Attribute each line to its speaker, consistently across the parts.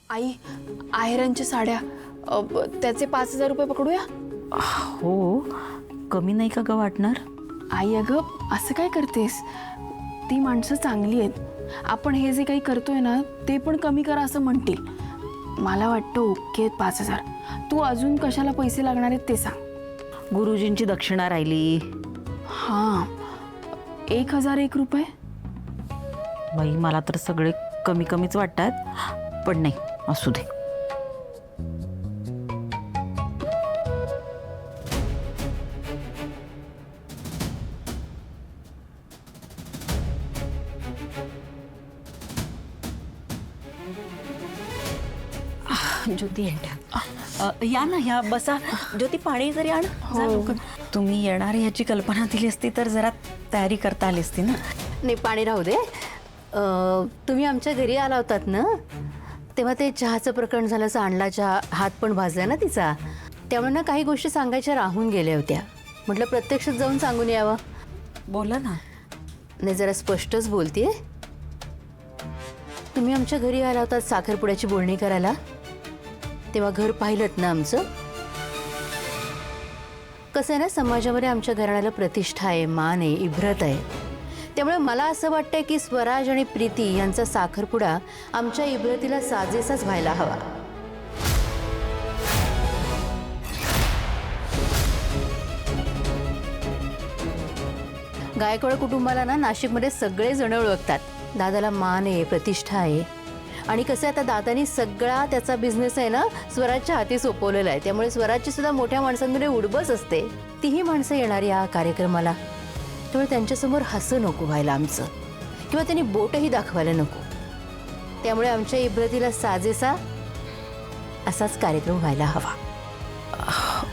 Speaker 1: आई, आहेरांच्या साड्या त्याचे 5,000 रुपये पकडूया.
Speaker 2: हो, कमी नाही का ग वाटणार?
Speaker 1: आई अगं असं काय करतेस? ती माणसं चांगली आहेत. आपण हे जे काही करतोय ना ते पण कमी करा असं म्हणतील. मला वाटतं ओके 5,000. तू अजून कशाला पैसे लागणार आहेत ते सांग.
Speaker 2: गुरुजींची दक्षिणा राहिली.
Speaker 1: हां, 1,001 रुपये.
Speaker 2: बाई मला तर सगळे कमी कमीच वाटतात, पण नाही असू दे. ज्योती या ना, ह्या बसा. ज्योती पाणी जरी आण.
Speaker 1: हो.
Speaker 2: तुम्ही येणार ह्याची कल्पना दिली असती तर जरा तयारी करता आली असती ना.
Speaker 3: नाही, पाणी राहू दे. तुम्ही आमच्या घरी आला होतात ना, तेव्हा ते चहाचं प्रकरण झालं. सांडला चहा, हात पण भाजला ना तिचा. त्यामुळे ना काही गोष्टी सांगायच्या राहून गेल्या होत्या. म्हटलं प्रत्यक्षात जाऊन सांगून यावं.
Speaker 2: बोला ना.
Speaker 3: नाही, जरा स्पष्टच बोलतेय. तुम्ही आमच्या घरी आला होतात साखरपुड्याची बोलणी करायला, तेव्हा घर पाहिलंत ना आमचं. कसं आहे ना, समाजामध्ये आमच्या घराण्याला प्रतिष्ठा आहे, मान आहे, इब्रत आहे. त्यामुळे मला असं वाटतंय की स्वराज आणि प्रीती यांचा साखरपुडा आमच्या इब्रतीला साजेसाच व्हायला हवा. गायकवाड कुटुंबाला ना नाशिकमध्ये सगळे जण ओळखतात. दादाला मान आहे, प्रतिष्ठा आहे. आणि कसं आहे, आता दादानी सगळा त्याचा बिझनेस आहे ना स्वराजच्या हाती सोपवलेला आहे. त्यामुळे स्वराजची सुद्धा मोठ्या माणसांमध्ये उडबस असते. तीही माणसं येणार या कार्यक्रमाला. त्यामुळे त्यांच्यासमोर हसं नको व्हायला आमचं, किंवा त्यांनी बोटही दाखवायला नको. त्यामुळे आमच्या इब्रतीला साजेसा असाच कार्यक्रम व्हायला हवा.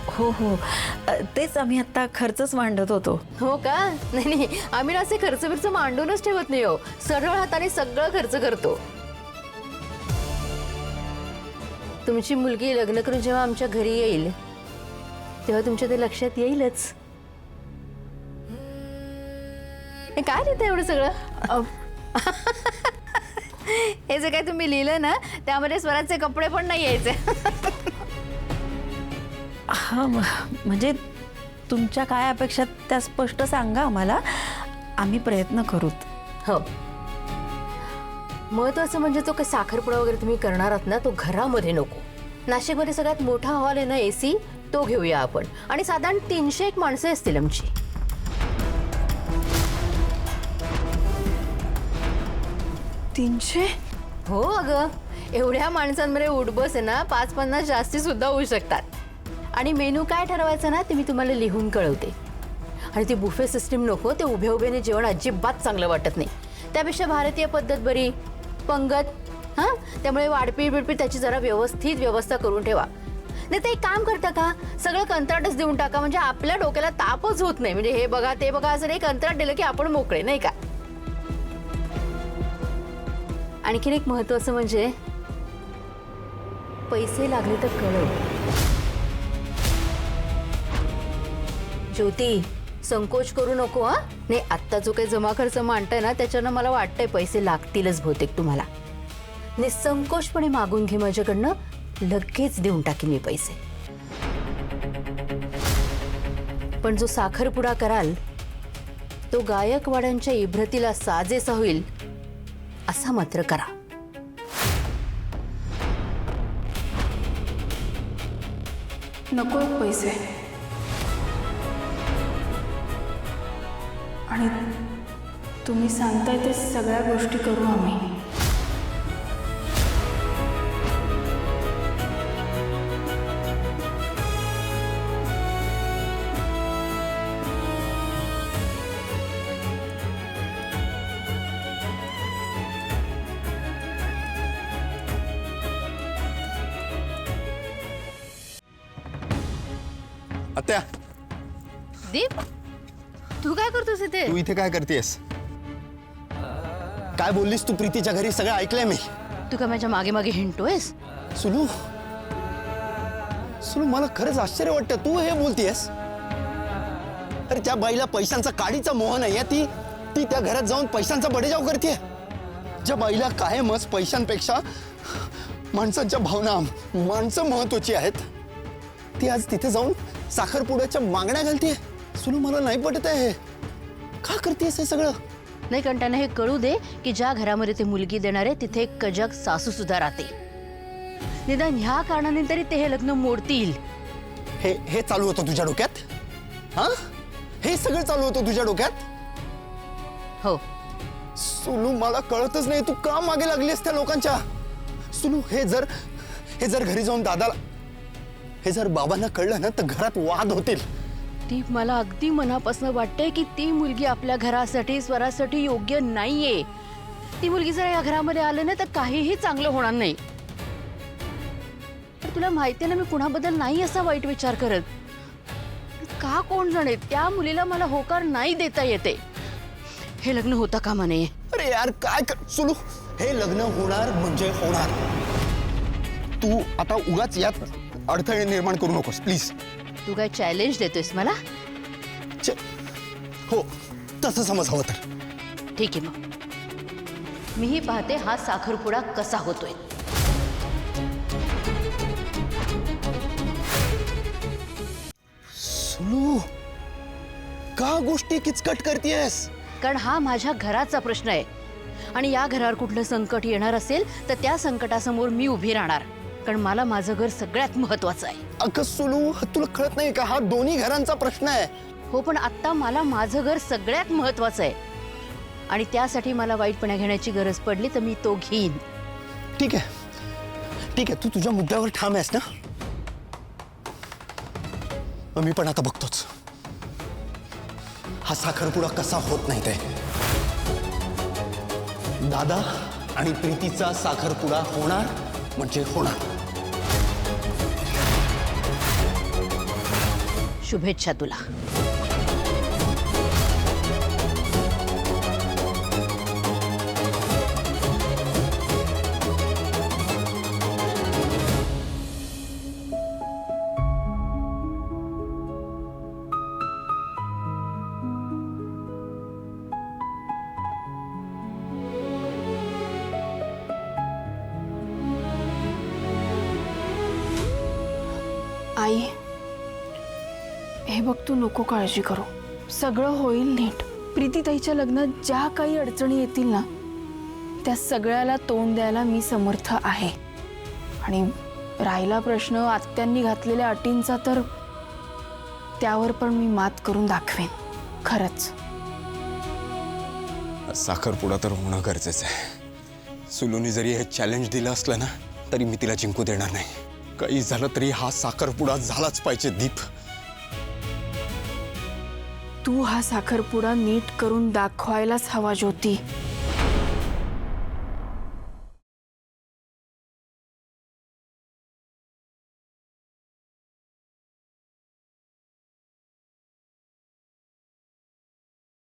Speaker 2: हो हो, तेच आम्ही आता खर्चच मांडत होतो.
Speaker 3: हो का? नाही नाही, आम्ही ना असे खर्च बिर्च मांडूनच ठेवत नाही हो. सरळ हाताने सगळं खर्च करतो. तुमची मुलगी लग्न करून जेव्हा आमच्या घरी येईल तेव्हा तुमच्या ते लक्षात येईलच. हे काय लिहितं एवढं सगळं? हे जे काय तुम्ही लिहिलं ना त्यामध्ये स्वराजचे कपडे पण नाही यायचे.
Speaker 2: हा, म्हणजे तुमच्या काय अपेक्षा त्या स्पष्ट सांगा आम्हाला, आम्ही प्रयत्न करूत.
Speaker 3: हो, महत्वाचं म्हणजे तो काही साखरपुडा वगैरे तुम्ही करणार आहात ना, तो घरामध्ये नको. नाशिकमध्ये सगळ्यात मोठा हॉल आहे ना AC, तो घेऊया आपण. आणि साधारण 301 माणसं असतील आमची.
Speaker 1: तीनशे?
Speaker 3: हो अगं, एवढ्या माणसांमध्ये उठबस आहे ना, 5-50 जास्ती सुद्धा होऊ शकतात. आणि मेनू काय ठरवायचं ना ते मी तुम्हाला लिहून कळवते. आणि ती बुफे सिस्टीम नको, ते उभ्या उभ्याने जेवण अजिबात चांगलं वाटत नाही. त्यापेक्षा भारतीय पद्धत बरी, पंगत. हां, त्यामुळे वाढपीठ बिडपीठ त्याची जरा व्यवस्थित व्यवस्था करून ठेवा. नाही तर एक काम करता का, सगळं कंत्राटच देऊन टाका, म्हणजे आपल्या डोक्याला तापच होत नाही. म्हणजे हे बघा ते बघा असं नाही, कंत्राट दिलं की आपण मोकळे, नाही का? आणखीन एक महत्वाचं म्हणजे पैसे लागले तर कळव. ज्योती, संकोच करू नको. हा नाही, आत्ता जो काही जमा खर्च मांडताय ना त्याच्यानं मला वाटतंय पैसे लागतीलच बहुतेक तुम्हाला. निसंकोचपणे मागून घे माझ्याकडनं, लगेच देऊन टाकी मी पैसे. पण जो साखरपुडा कराल तो गायकवाडांच्या इब्रतीला साजेसा होईल असा मात्र करा.
Speaker 1: नको पैसे. आणि तुम्ही सांगताय ते सगळ्या गोष्टी करू आम्ही.
Speaker 4: आत्या,
Speaker 3: दीप, तू काय करतोस इथे?
Speaker 4: तू इथे काय करतेस? काय बोललीस तू प्रीतीच्या घरी? सगळं ऐकलंय मी.
Speaker 3: तू का माझ्या मागे मागे हिंडतोयस?
Speaker 4: सुलू, सुलू मला खरंच आश्चर्य वाटतं तू हे बोलतेस. अरे त्या बाईला पैशांचा काडीचा मोह नाहीये. ती त्या घरात जाऊन पैशांचा बडेजाव करते. ज्या बाईला कायमच पैशांपेक्षा माणसांच्या भावना, माणसं महत्वाची आहेत. ती आज तिथे जाऊन साखरपुड्याच्या मागण्या घालतीये. सुनू, मला नाही पटत आहे. का करतेस हे सगळं?
Speaker 3: नाही, कारण त्यांना हे कळू दे की ज्या घरामध्ये ते मुलगी देणार आहे तिथे एक कजक सासू सुद्धा राहते. निदान ह्या कारणाने तरी ते हे लग्न मोडतील.
Speaker 4: हे चालू होतं तुझ्या डोक्यात? हा, हे सगळं चालू होतं तुझ्या डोक्यात?
Speaker 3: हो.
Speaker 4: सुनू, मला कळतच नाही तू का मागे लागलीस त्या लोकांच्या. सुनू, हे जर घरी जाऊन दादाला, हे जर बाबांना कळलं ना तर घरात वाद होतील.
Speaker 3: ती मला अगदी मनापासून वाटते की ती मुलगी आपल्या घरासाठी, स्वरासाठी योग्य नाहीये. ती मुलगी जर या घरामध्ये आलं ना तर काहीही चांगलं होणार नाही. पण तुला माहितीये ना, मी कुणाबद्दल नाही असा वाईट विचार करत. का कोण जाणे, त्या मुलीला मला होकार नाही देता येते. हे लग्न होता कामा नये.
Speaker 4: अरे यार, काय कर सुनू, हे लग्न होणार म्हणजे होणार. तू आता उगाच यात अडथळे निर्माण करू नकोस प्लीज.
Speaker 3: तू काय चॅलेंज देतोयस मला?
Speaker 4: हो, तसं समज हवं तर.
Speaker 3: ठीक आहे, मग मीही पाहते हा साखरपुडा कसा होतोय.
Speaker 4: सुनू, का गोष्टी किचकट करतेयस?
Speaker 3: कारण हा माझ्या घराचा प्रश्न आहे आणि या घरावर कुठलं संकट येणार असेल तर त्या संकटासमोर मी उभी राहणार. कारण मला माझं घर सगळ्यात महत्वाचं आहे.
Speaker 4: अगं सुनू, तुला कळत नाही का, हा दोन्ही घरांचा प्रश्न आहे.
Speaker 3: हो, पण आत्ता मला माझं घर सगळ्यात महत्वाचं आहे आणि त्यासाठी मला वाईटपणा घेण्याची गरज पडली तर मी तो घेईन.
Speaker 4: ठीक आहे, ठीक आहे, तू तुझ्या मुद्द्यावर ठाम आहेस ना. मग मी पण आता बघतोच हा साखरपुडा कसा होत नाही ते. दादा आणि प्रीतीचा साखरपुडा होणार म्हणजे होणार.
Speaker 3: शुभेच्छा तुला.
Speaker 1: आई, हे बघ, तू नको काळजी करू. सगळं होईल नीट. प्रीतीताईच्या लग्नात ज्या काही अडचणी येतील ना, त्या सगळ्याला तोंड द्यायला मी समर्थ आहे. आणि राहिला प्रश्न आत्यांनी घातलेल्या अटींचा, तर त्यावर पण मी मात करून दाखवेन. खरंच
Speaker 4: साखरपुडा तर होणं गरजेचं आहे. सुलूनी जरी हे चॅलेंज दिलं असलं ना तरी मी तिला जिंकू देणार नाही. काही झालं तरी हा साखरपुडा झालाच पाहिजे. दीप,
Speaker 1: तू हा साखरपुडा नीट करून दाखवायलाच हवा ज्योती.